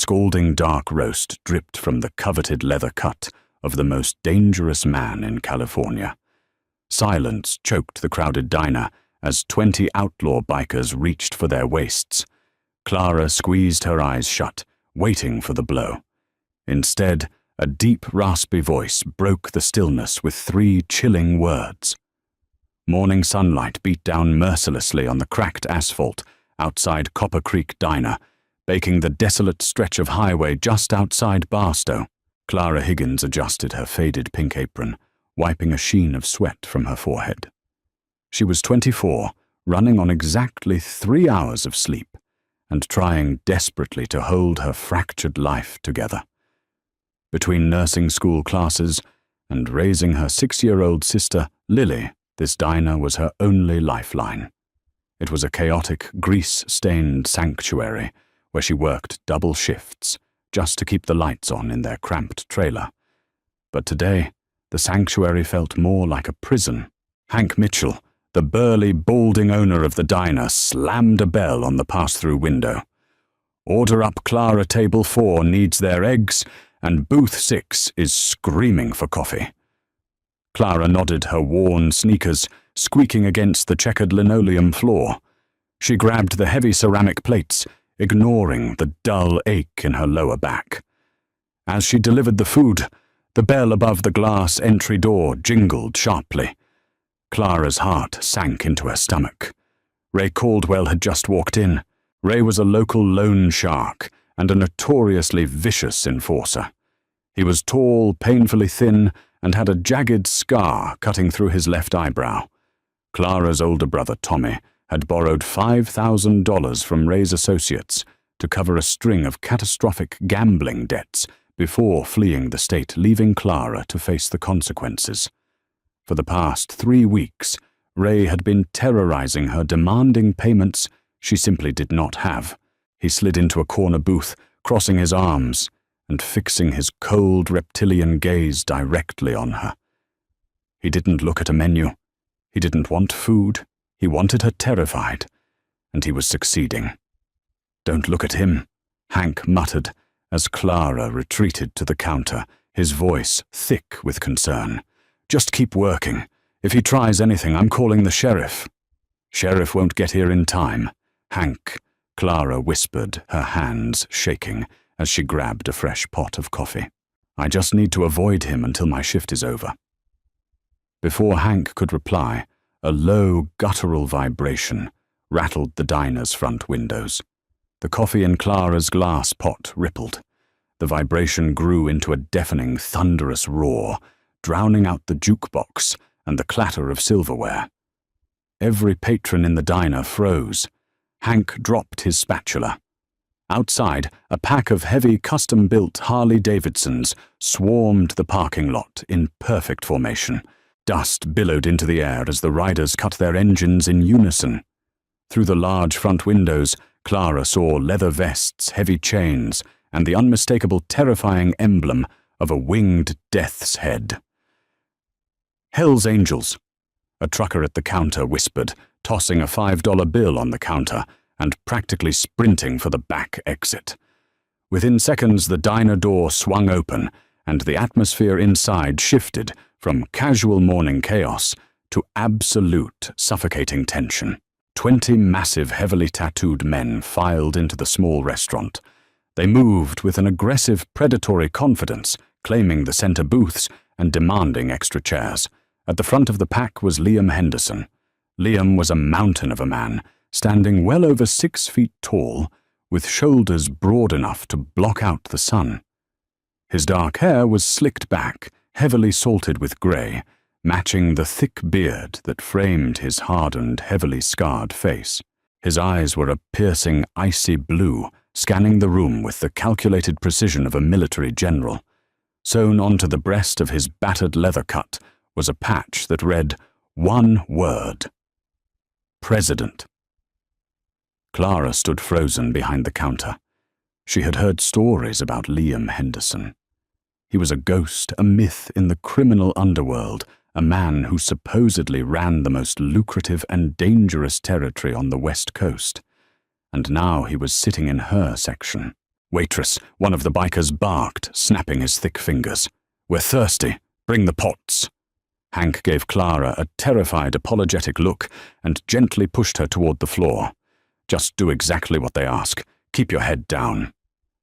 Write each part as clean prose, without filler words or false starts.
scalding dark roast dripped from the coveted leather cut of the most dangerous man in California. Silence choked the crowded diner as 20 outlaw bikers reached for their waists. Clara squeezed her eyes shut, waiting for the blow. Instead, a deep, raspy voice broke the stillness with 3 chilling words. Morning sunlight beat down mercilessly on the cracked asphalt outside Copper Creek Diner, baking the desolate stretch of highway just outside Barstow. Clara Higgins adjusted her faded pink apron, wiping a sheen of sweat from her forehead. She was 24, running on exactly 3 hours of sleep, and trying desperately to hold her fractured life together. Between nursing school classes and raising her 6-year-old sister, Lily, this diner was her only lifeline. It was a chaotic, grease-stained sanctuary where she worked double shifts just to keep the lights on in their cramped trailer. But today, the sanctuary felt more like a prison. Hank Mitchell, the burly, balding owner of the diner, slammed a bell on the pass-through window. "Order up Clara Table 4 needs their eggs, and Booth 6 is screaming for coffee." Clara nodded, her worn sneakers squeaking against the checkered linoleum floor. She grabbed the heavy ceramic plates, ignoring the dull ache in her lower back. As she delivered the food, the bell above the glass entry door jingled sharply. Clara's heart sank into her stomach. Ray Caldwell had just walked in. Ray was a local loan shark and a notoriously vicious enforcer. He was tall, painfully thin, and had a jagged scar cutting through his left eyebrow. Clara's older brother, Tommy, had borrowed $5,000 from Ray's associates to cover a string of catastrophic gambling debts before fleeing the state, leaving Clara to face the consequences. For the past 3 weeks, Ray had been terrorizing her, demanding payments she simply did not have. He slid into a corner booth, crossing his arms and fixing his cold reptilian gaze directly on her. He didn't look at a menu. He didn't want food. He wanted her terrified, and he was succeeding. "Don't look at him," Hank muttered as Clara retreated to the counter, his voice thick with concern. "Just keep working. If he tries anything, I'm calling the sheriff." "Sheriff won't get here in time." "Hank," Clara whispered, her hands shaking as she grabbed a fresh pot of coffee. "I just need to avoid him until my shift is over." Before Hank could reply, a low, guttural vibration rattled the diner's front windows. The coffee in Clara's glass pot rippled. The vibration grew into a deafening, thunderous roar, drowning out the jukebox and the clatter of silverware. Every patron in the diner froze. Hank dropped his spatula. Outside, a pack of heavy, custom-built Harley-Davidsons swarmed the parking lot in perfect formation. Dust billowed into the air as the riders cut their engines in unison. Through the large front windows, Clara saw leather vests, heavy chains, and the unmistakable, terrifying emblem of a winged death's head. "Hell's Angels," a trucker at the counter whispered, tossing a $5 bill on the counter and practically sprinting for the back exit. Within seconds, the diner door swung open, and the atmosphere inside shifted from casual morning chaos to absolute suffocating tension. 20 massive, heavily tattooed men filed into the small restaurant. They moved with an aggressive, predatory confidence, claiming the center booths and demanding extra chairs. At the front of the pack was Liam Henderson. Liam was a mountain of a man, standing well over 6 feet tall, with shoulders broad enough to block out the sun. His dark hair was slicked back, heavily salted with gray, matching the thick beard that framed his hardened, heavily scarred face. His eyes were a piercing, icy blue, scanning the room with the calculated precision of a military general. Sewn onto the breast of his battered leather cut was a patch that read one word: President. Clara stood frozen behind the counter. She had heard stories about Liam Henderson. He was a ghost, a myth in the criminal underworld, a man who supposedly ran the most lucrative and dangerous territory on the West Coast. And now he was sitting in her section. "Waitress," one of the bikers barked, snapping his thick fingers. "We're thirsty. Bring the pots." Hank gave Clara a terrified, apologetic look and gently pushed her toward the floor. "Just do exactly what they ask. Keep your head down."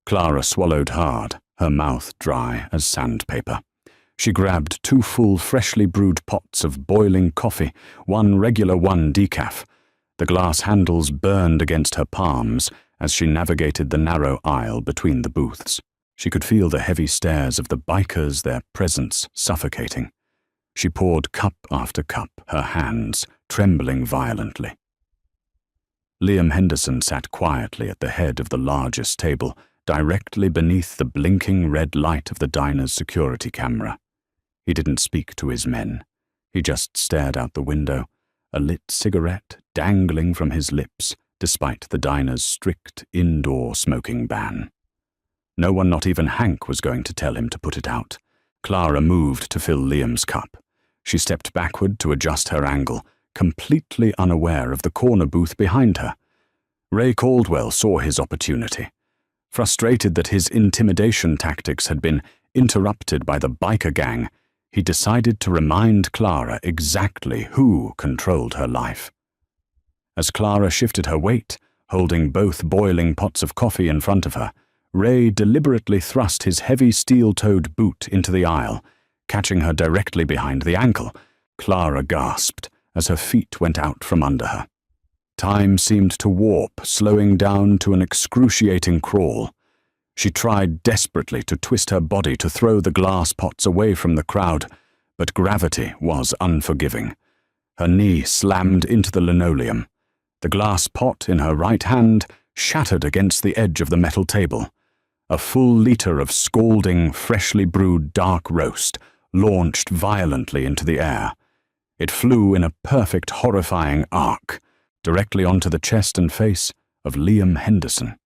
Clara swallowed hard, her mouth dry as sandpaper. She grabbed 2 full, freshly brewed pots of boiling coffee, 1 regular, 1 decaf. The glass handles burned against her palms as she navigated the narrow aisle between the booths. She could feel the heavy stares of the bikers, their presence suffocating. She poured cup after cup, her hands trembling violently. Liam Henderson sat quietly at the head of the largest table, directly beneath the blinking red light of the diner's security camera. He didn't speak to his men. He just stared out the window, a lit cigarette dangling from his lips despite the diner's strict indoor smoking ban. No one, not even Hank, was going to tell him to put it out. Clara moved to fill Liam's cup. She stepped backward to adjust her angle, completely unaware of the corner booth behind her. Ray Caldwell saw his opportunity. Frustrated that his intimidation tactics had been interrupted by the biker gang, he decided to remind Clara exactly who controlled her life. As Clara shifted her weight, holding both boiling pots of coffee in front of her, Ray deliberately thrust his heavy steel-toed boot into the aisle, catching her directly behind the ankle. Clara gasped as her feet went out from under her. Time seemed to warp, slowing down to an excruciating crawl. She tried desperately to twist her body to throw the glass pots away from the crowd, but gravity was unforgiving. Her knee slammed into the linoleum. The glass pot in her right hand shattered against the edge of the metal table. A full liter of scalding, freshly brewed dark roast launched violently into the air. It flew in a perfect, horrifying arc, directly onto the chest and face of Liam Henderson.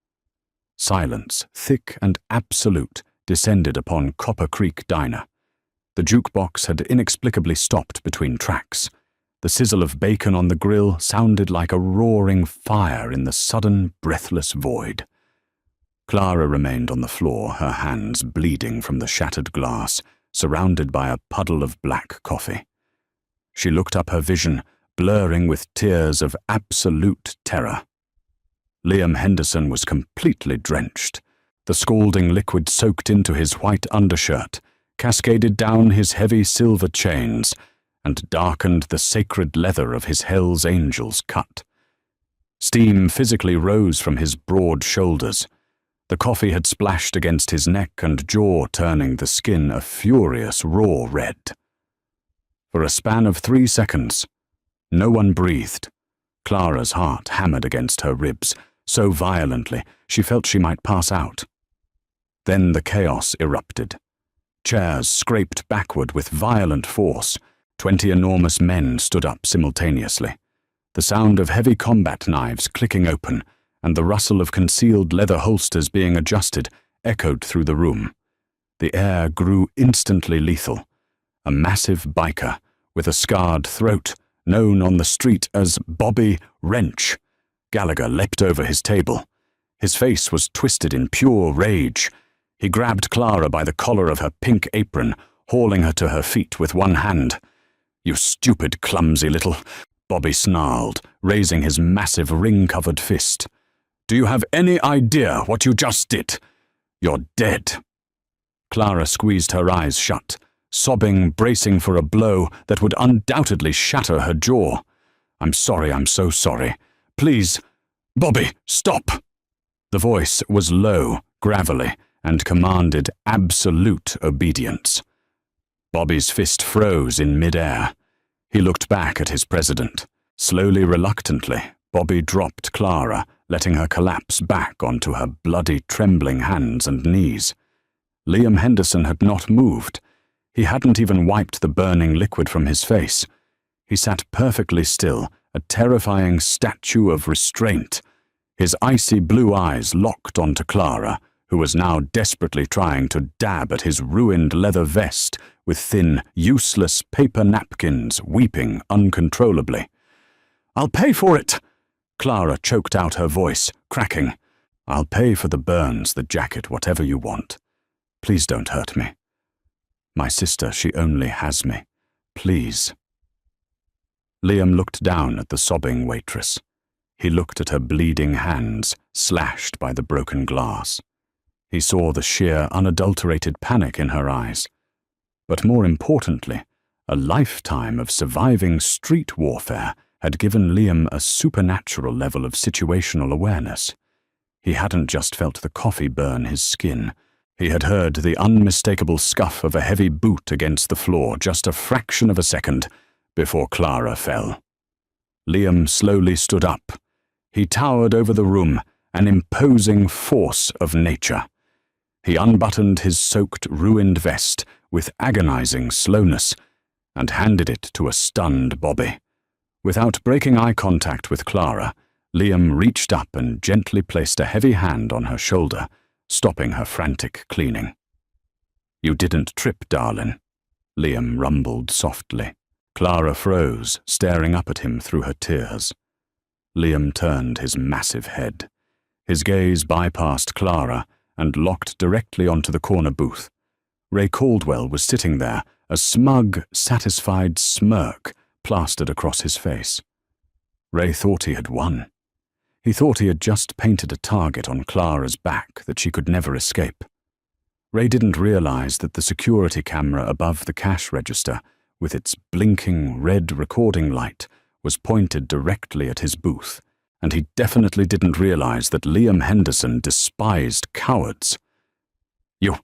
Silence, thick and absolute, descended upon Copper Creek Diner. The jukebox had inexplicably stopped between tracks. The sizzle of bacon on the grill sounded like a roaring fire in the sudden, breathless void. Clara remained on the floor, her hands bleeding from the shattered glass, surrounded by a puddle of black coffee. She looked up, her vision blurring with tears of absolute terror. Liam Henderson was completely drenched. The scalding liquid soaked into his white undershirt, cascaded down his heavy silver chains, and darkened the sacred leather of his Hell's Angels cut. Steam physically rose from his broad shoulders. The coffee had splashed against his neck and jaw, turning the skin a furious raw red. For a span of 3 seconds, no one breathed. Clara's heart hammered against her ribs so violently she felt she might pass out. Then the chaos erupted. Chairs scraped backward with violent force. 20 enormous men stood up simultaneously. The sound of heavy combat knives clicking open and the rustle of concealed leather holsters being adjusted echoed through the room. The air grew instantly lethal. A massive biker with a scarred throat, known on the street as Bobby Wrench. Gallagher leapt over his table. His face was twisted in pure rage. He grabbed Clara by the collar of her pink apron, hauling her to her feet with one hand. "You stupid, clumsy little," Bobby snarled, raising his massive ring-covered fist. "Do you have any idea what you just did? You're dead." Clara squeezed her eyes shut, sobbing, bracing for a blow that would undoubtedly shatter her jaw. "I'm sorry, I'm so sorry. Please, Bobby, stop." The voice was low, gravelly, and commanded absolute obedience. Bobby's fist froze in mid-air. He looked back at his president. Slowly, reluctantly, Bobby dropped Clara, letting her collapse back onto her bloody, trembling hands and knees. Liam Henderson had not moved. He hadn't even wiped the burning liquid from his face. He sat perfectly still, a terrifying statue of restraint. His icy blue eyes locked onto Clara, who was now desperately trying to dab at his ruined leather vest with thin, useless paper napkins, weeping uncontrollably. "I'll pay for it!" Clara choked out her voice, cracking. I'll pay for the burns, the jacket, whatever you want. Please don't hurt me. My sister, she only has me. Please. Liam looked down at the sobbing waitress. He looked at her bleeding hands, slashed by the broken glass. He saw the sheer, unadulterated panic in her eyes. But more importantly, a lifetime of surviving street warfare had given Liam a supernatural level of situational awareness. He hadn't just felt the coffee burn his skin. He had heard the unmistakable scuff of a heavy boot against the floor just a fraction of a second before Clara fell. Liam slowly stood up. He towered over the room, an imposing force of nature. He unbuttoned his soaked, ruined vest with agonizing slowness and handed it to a stunned Bobby. Without breaking eye contact with Clara, Liam reached up and gently placed a heavy hand on her shoulder, stopping her frantic cleaning. "You didn't trip, darling," Liam rumbled softly. Clara froze, staring up at him through her tears. Liam turned his massive head. His gaze bypassed Clara and locked directly onto the corner booth. Ray Caldwell was sitting there, a smug, satisfied smirk plastered across his face. Ray thought he had won. He thought he had just painted a target on Clara's back that she could never escape. Ray didn't realize that the security camera above the cash register, with its blinking red recording light, was pointed directly at his booth, and he definitely didn't realize that Liam Henderson despised cowards. "You,"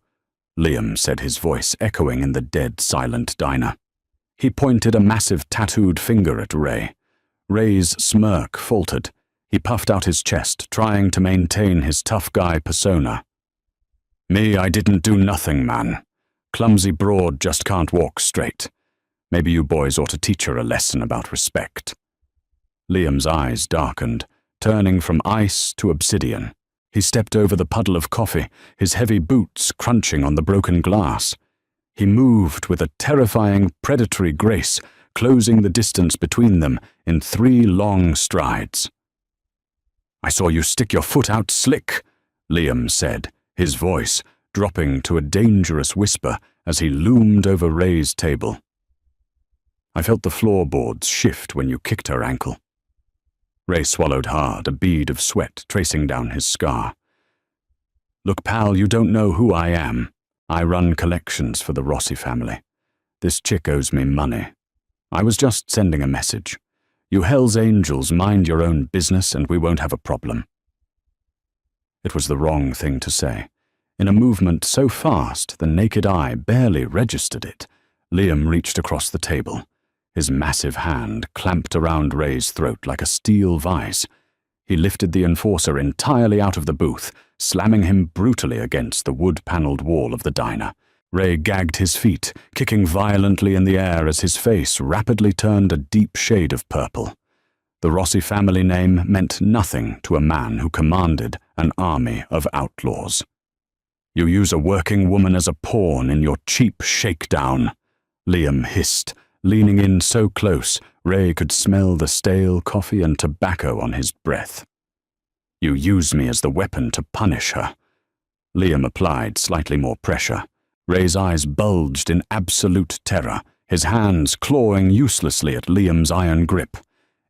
Liam said, his voice echoing in the dead, silent diner. He pointed a massive tattooed finger at Ray. Ray's smirk faltered. He puffed out his chest, trying to maintain his tough guy persona. "Me, I didn't do nothing, man. Clumsy broad just can't walk straight. Maybe you boys ought to teach her a lesson about respect." Liam's eyes darkened, turning from ice to obsidian. He stepped over the puddle of coffee, his heavy boots crunching on the broken glass. He moved with a terrifying, predatory grace, closing the distance between them in 3 long strides. "I saw you stick your foot out slick," Liam said, his voice dropping to a dangerous whisper as he loomed over Ray's table. "I felt the floorboards shift when you kicked her ankle." Ray swallowed hard, a bead of sweat tracing down his scar. "Look, pal, you don't know who I am. I run collections for the Rossi family. This chick owes me money. I was just sending a message. You Hell's Angels mind your own business and we won't have a problem." It was the wrong thing to say. In a movement so fast the naked eye barely registered it, Liam reached across the table. His massive hand clamped around Ray's throat like a steel vise. He lifted the enforcer entirely out of the booth, slamming him brutally against the wood-paneled wall of the diner. Ray gagged his feet, kicking violently in the air as his face rapidly turned a deep shade of purple. The Rossi family name meant nothing to a man who commanded an army of outlaws. "You use a working woman as a pawn in your cheap shakedown," Liam hissed, leaning in so close Ray could smell the stale coffee and tobacco on his breath. "You use me as the weapon to punish her." Liam applied slightly more pressure. Ray's eyes bulged in absolute terror, his hands clawing uselessly at Liam's iron grip.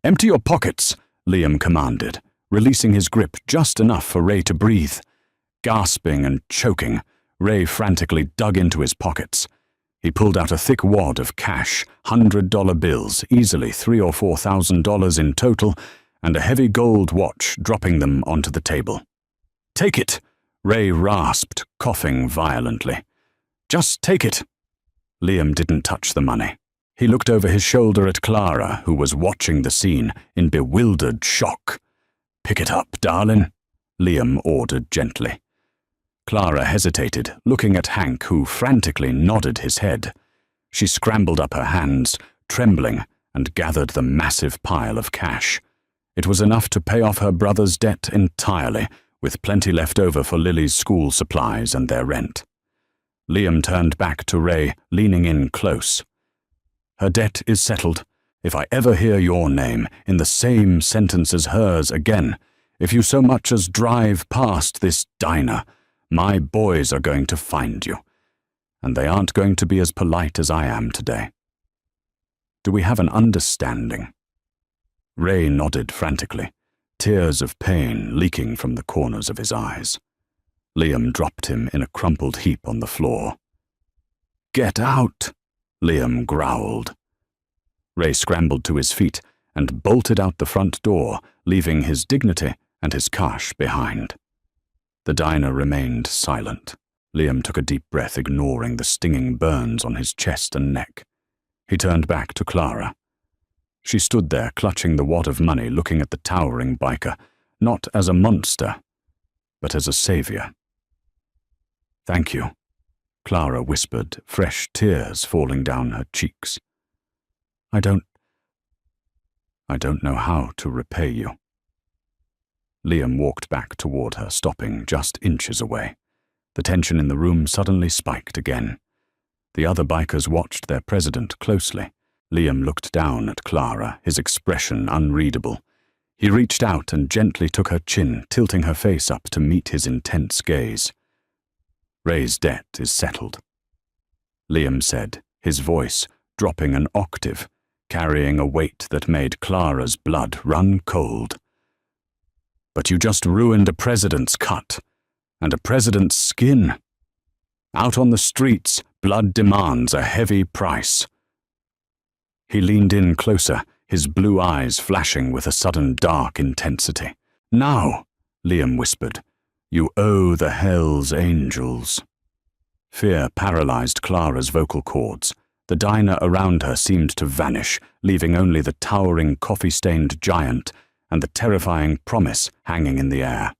"Empty your pockets," Liam commanded, releasing his grip just enough for Ray to breathe. Gasping and choking, Ray frantically dug into his pockets. He pulled out a thick wad of cash, $100 bills, easily $3,000 or $4,000 in total, and a heavy gold watch, dropping them onto the table. "Take it," Ray rasped, coughing violently. "Just take it." Liam didn't touch the money. He looked over his shoulder at Clara, who was watching the scene in bewildered shock. "Pick it up, darling," Liam ordered gently. Clara hesitated, looking at Hank, who frantically nodded his head. She scrambled up her hands, trembling, and gathered the massive pile of cash. It was enough to pay off her brother's debt entirely, with plenty left over for Lily's school supplies and their rent. Liam turned back to Ray, leaning in close. "Her debt is settled. If I ever hear your name in the same sentence as hers again, If you so much as drive past this diner, my boys are going to find you, and they aren't going to be as polite as I am today. Do we have an understanding?" Ray nodded frantically, tears of pain leaking from the corners of his eyes. Liam dropped him in a crumpled heap on the floor. "Get out!" Liam growled. Ray scrambled to his feet and bolted out the front door, leaving his dignity and his cash behind. The diner remained silent. Liam took a deep breath, ignoring the stinging burns on his chest and neck. He turned back to Clara. She stood there, clutching the wad of money, looking at the towering biker, not as a monster, but as a savior. "Thank you," Clara whispered, fresh tears falling down her cheeks. I don't know how to repay you." Liam walked back toward her, stopping just inches away. The tension in the room suddenly spiked again. The other bikers watched their president closely. Liam looked down at Clara, his expression unreadable. He reached out and gently took her chin, tilting her face up to meet his intense gaze. "Ray's debt is settled," Liam said, his voice dropping an octave, carrying a weight that made Clara's blood run cold. "But you just ruined a president's cut, and a president's skin. Out on the streets, blood demands a heavy price." He leaned in closer, his blue eyes flashing with a sudden dark intensity. "Now," Liam whispered, "you owe the Hell's Angels." Fear paralyzed Clara's vocal cords. The diner around her seemed to vanish, leaving only the towering coffee-stained giant and the terrifying promise hanging in the air.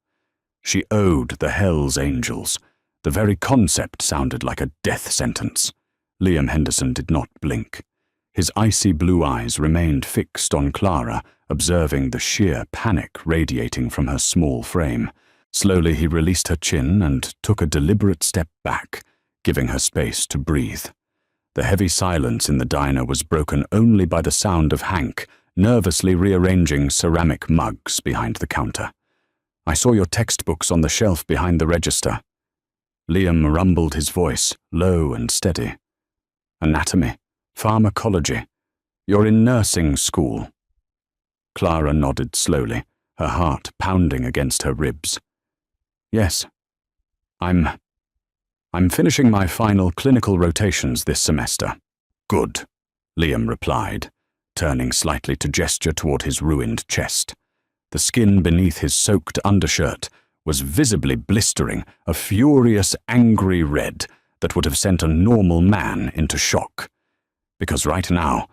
She owed the Hell's Angels. The very concept sounded like a death sentence. Liam Henderson did not blink. His icy blue eyes remained fixed on Clara, observing the sheer panic radiating from her small frame. Slowly he released her chin and took a deliberate step back, giving her space to breathe. The heavy silence in the diner was broken only by the sound of Hank nervously rearranging ceramic mugs behind the counter. "I saw your textbooks on the shelf behind the register." Liam rumbled his voice, low and steady. "Anatomy, pharmacology. You're in nursing school." Clara nodded slowly, her heart pounding against her ribs. "Yes. I'm finishing my final clinical rotations this semester." "Good," Liam replied, turning slightly to gesture toward his ruined chest. The skin beneath his soaked undershirt was visibly blistering, a furious, angry red that would have sent a normal man into shock. "Because right now,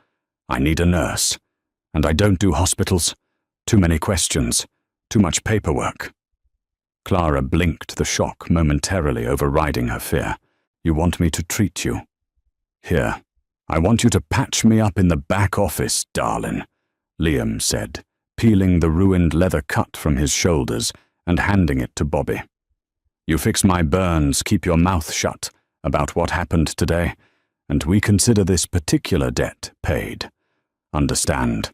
I need a nurse, and I don't do hospitals. Too many questions, too much paperwork." Clara blinked, the shock momentarily overriding her fear. "You want me to treat you? Here, I want you to patch me up in the back office, darling," Liam said, peeling the ruined leather cut from his shoulders and handing it to Bobby. "You fix my burns, keep your mouth shut about what happened today, and we consider this particular debt paid. Understand?"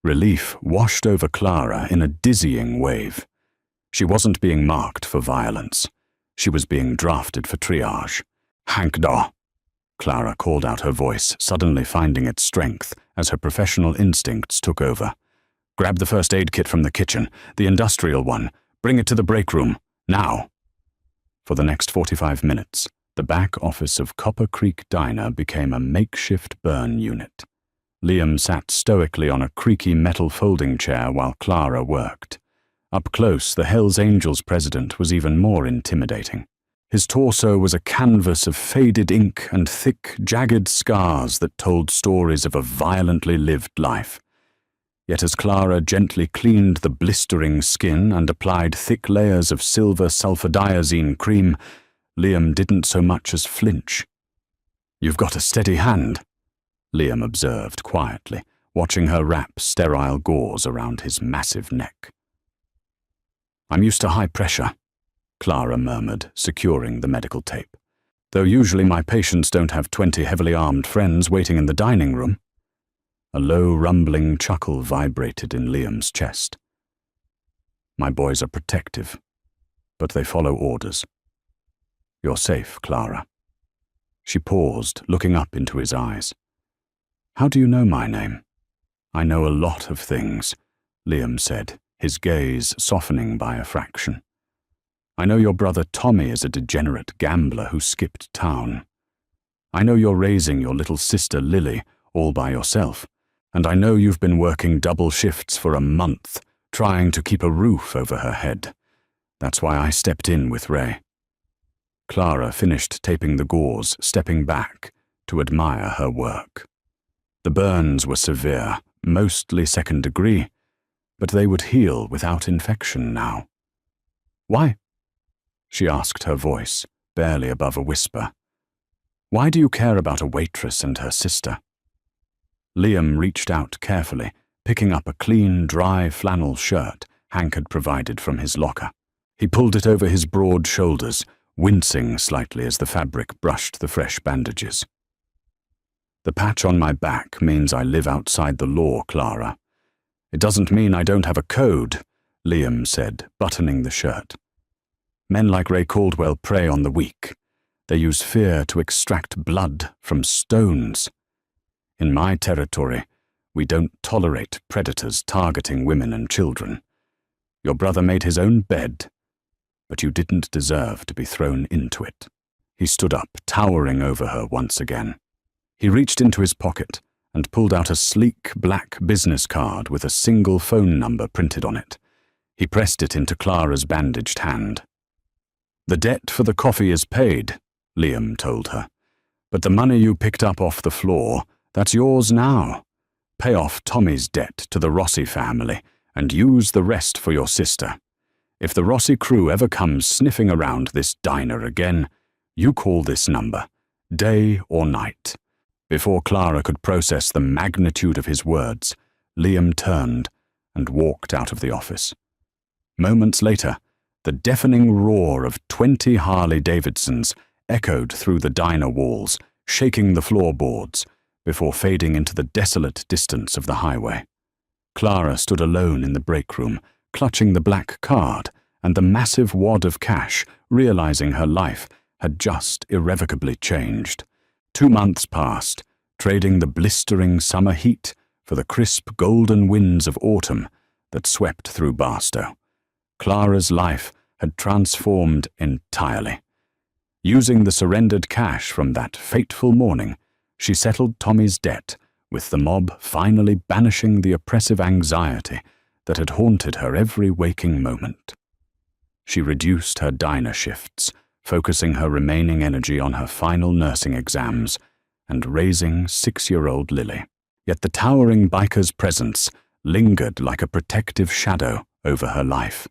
Relief washed over Clara in a dizzying wave. She wasn't being marked for violence. She was being drafted for triage. "Hank Daw," Clara called out, her voice suddenly finding its strength as her professional instincts took over. "Grab the first aid kit from the kitchen, the industrial one. Bring it to the break room, now." For the next 45 minutes, the back office of Copper Creek Diner became a makeshift burn unit. Liam sat stoically on a creaky metal folding chair while Clara worked. Up close, the Hells Angels president was even more intimidating. His torso was a canvas of faded ink and thick, jagged scars that told stories of a violently lived life. Yet as Clara gently cleaned the blistering skin and applied thick layers of silver sulfadiazine cream, Liam didn't so much as flinch. "You've got a steady hand," Liam observed quietly, watching her wrap sterile gauze around his massive neck. "I'm used to high pressure," Clara murmured, securing the medical tape. "Though usually my patients don't have 20 heavily armed friends waiting in the dining room." A low, rumbling chuckle vibrated in Liam's chest. My boys are protective, but they follow orders. You're safe, Clara. She paused, looking up into his eyes. How do you know my name? I know a lot of things, Liam said, his gaze softening by a fraction. I know your brother Tommy is a degenerate gambler who skipped town. I know you're raising your little sister Lily all by yourself, and I know you've been working double shifts for a month, trying to keep a roof over her head. That's why I stepped in with Ray. Clara finished taping the gauze, stepping back to admire her work. The burns were severe, mostly second degree, but they would heal without infection now. Why? She asked, her voice barely above a whisper. Why do you care about a waitress and her sister? Liam reached out carefully, picking up a clean, dry flannel shirt Hank had provided from his locker. He pulled it over his broad shoulders, wincing slightly as the fabric brushed the fresh bandages. The patch on my back means I live outside the law, Clara. It doesn't mean I don't have a code, Liam said, buttoning the shirt. Men like Ray Caldwell prey on the weak. They use fear to extract blood from stones. In my territory, we don't tolerate predators targeting women and children. Your brother made his own bed, but you didn't deserve to be thrown into it. He stood up, towering over her once again. He reached into his pocket and pulled out a sleek black business card with a single phone number printed on it. He pressed it into Clara's bandaged hand. The debt for the coffee is paid, Liam told her. But the money you picked up off the floor, that's yours now. Pay off Tommy's debt to the Rossi family and use the rest for your sister. If the Rossi crew ever comes sniffing around this diner again, you call this number, day or night. Before Clara could process the magnitude of his words, Liam turned and walked out of the office. Moments later, the deafening roar of 20 Harley-Davidsons echoed through the diner walls, shaking the floorboards, before fading into the desolate distance of the highway. Clara stood alone in the break room, clutching the black card and the massive wad of cash, realizing her life had just irrevocably changed. 2 months passed, trading the blistering summer heat for the crisp golden winds of autumn that swept through Barstow. Clara's life had transformed entirely. Using the surrendered cash from that fateful morning, she settled Tommy's debt, with the mob finally banishing the oppressive anxiety that had haunted her every waking moment. She reduced her diner shifts, focusing her remaining energy on her final nursing exams and raising 6-year-old Lily. Yet the towering biker's presence lingered like a protective shadow over her life.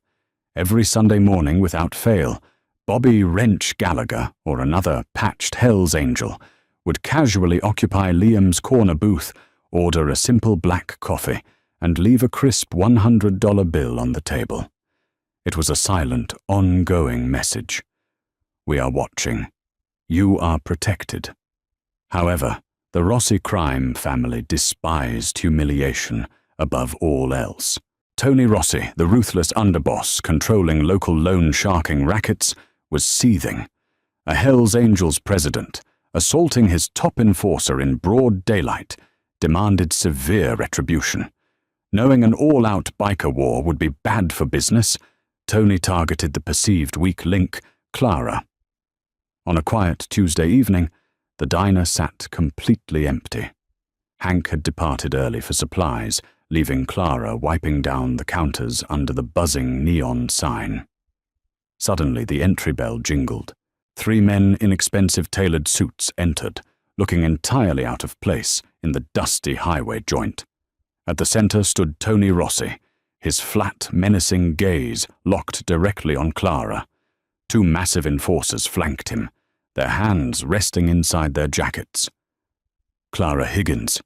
Every Sunday morning, without fail, Bobby Wrench Gallagher, or another patched Hell's Angel, would casually occupy Liam's corner booth, order a simple black coffee, and leave a crisp $100 bill on the table. It was a silent, ongoing message. We are watching. You are protected. However, the Rossi crime family despised humiliation above all else. Tony Rossi, the ruthless underboss controlling local loan sharking rackets, was seething. A Hells Angels president, assaulting his top enforcer in broad daylight, demanded severe retribution. Knowing an all-out biker war would be bad for business, Tony targeted the perceived weak link, Clara. On a quiet Tuesday evening, the diner sat completely empty. Hank had departed early for supplies, leaving Clara wiping down the counters under the buzzing neon sign. Suddenly the entry bell jingled. 3 men in expensive tailored suits entered, looking entirely out of place in the dusty highway joint. At the center stood Tony Rossi, his flat, menacing gaze locked directly on Clara. 2 massive enforcers flanked him, their hands resting inside their jackets. Clara Higgins.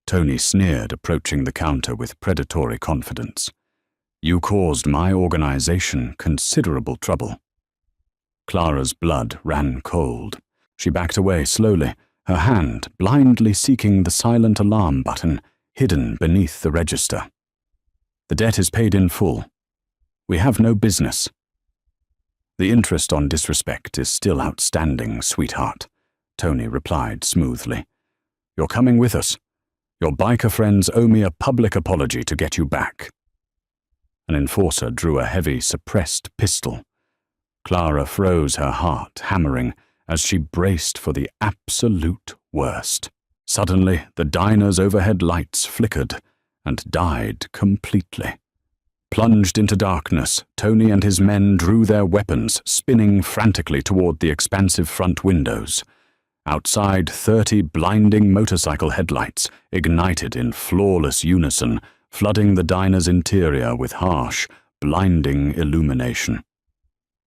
Tony sneered, approaching the counter with predatory confidence. You caused my organization considerable trouble. Clara's blood ran cold. She backed away slowly, her hand blindly seeking the silent alarm button hidden beneath the register. The debt is paid in full. We have no business. The interest on disrespect is still outstanding, sweetheart, Tony replied smoothly. You're coming with us. Your biker friends owe me a public apology to get you back. An enforcer drew a heavy, suppressed pistol. Clara froze her heart, hammering, as she braced for the absolute worst. Suddenly, the diner's overhead lights flickered and died completely. Plunged into darkness, Tony and his men drew their weapons, spinning frantically toward the expansive front windows. Outside, 30 blinding motorcycle headlights ignited in flawless unison, flooding the diner's interior with harsh, blinding illumination.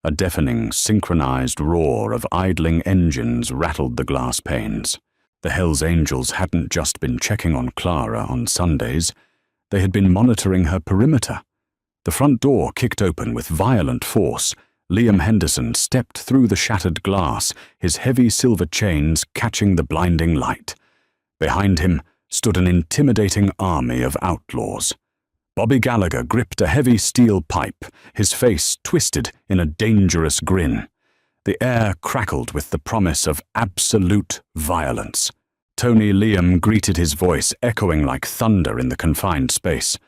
A deafening, synchronized roar of idling engines rattled the glass panes. The Hells Angels hadn't just been checking on Clara on Sundays. They had been monitoring her perimeter. The front door kicked open with violent force. Liam Henderson stepped through the shattered glass, his heavy silver chains catching the blinding light. Behind him stood an intimidating army of outlaws. Bobby Gallagher gripped a heavy steel pipe, his face twisted in a dangerous grin. The air crackled with the promise of absolute violence. Tony Liam greeted his voice echoing like thunder in the confined space.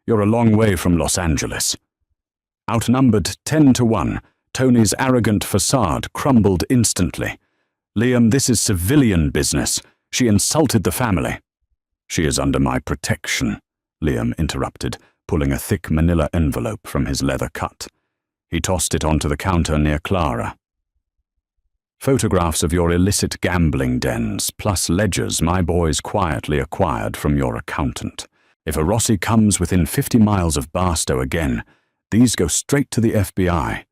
You're a long way from Los Angeles. Outnumbered 10-1, Tony's arrogant facade crumbled instantly. Liam, this is civilian business. She insulted the family. She is under my protection, Liam interrupted, pulling a thick manila envelope from his leather cut. He tossed it onto the counter near Clara. Photographs of your illicit gambling dens, plus ledgers my boys quietly acquired from your accountant. If a Rossi comes within 50 miles of Barstow again, these go straight to the FBI.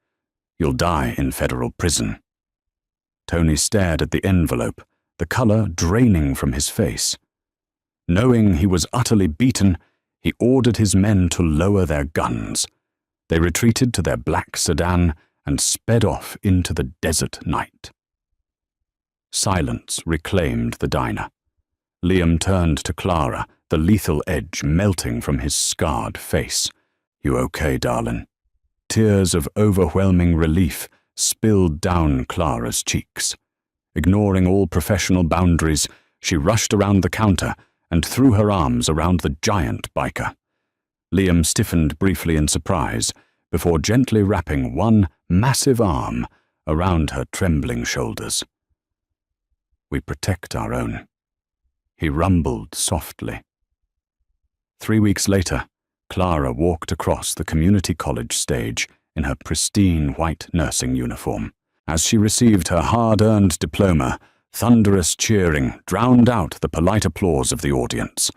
You'll die in federal prison. Tony stared at the envelope, the color draining from his face. Knowing he was utterly beaten, he ordered his men to lower their guns. They retreated to their black sedan and sped off into the desert night. Silence reclaimed the diner. Liam turned to Clara, the lethal edge melting from his scarred face. You okay, darling? Tears of overwhelming relief spilled down Clara's cheeks. Ignoring all professional boundaries, she rushed around the counter and threw her arms around the giant biker. Liam stiffened briefly in surprise before gently wrapping one massive arm around her trembling shoulders. We protect our own, he rumbled softly. 3 weeks later, Clara walked across the community college stage in her pristine white nursing uniform. As she received her hard-earned diploma, thunderous cheering drowned out the polite applause of the audience.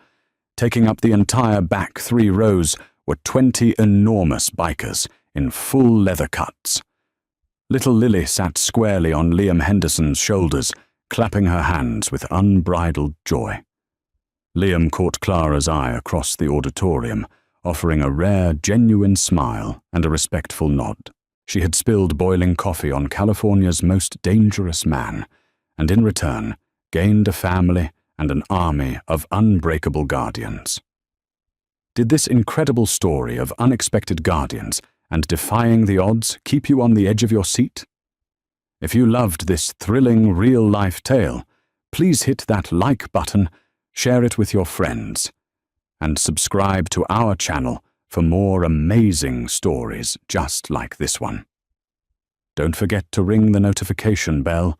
Taking up the entire back 3 rows were 20 enormous bikers in full leather cuts. Little Lily sat squarely on Liam Henderson's shoulders, clapping her hands with unbridled joy. Liam caught Clara's eye across the auditorium, offering a rare, genuine smile and a respectful nod. She had spilled boiling coffee on California's most dangerous man, and in return gained a family and an army of unbreakable guardians. Did this incredible story of unexpected guardians and defying the odds keep you on the edge of your seat? If you loved this thrilling real-life tale, please hit that like button, share it with your friends, and subscribe to our channel for more amazing stories just like this one. Don't forget to ring the notification bell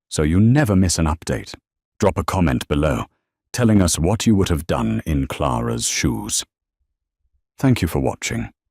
so you never miss an update. Drop a comment below telling us what you would have done in Clara's shoes. Thank you for watching.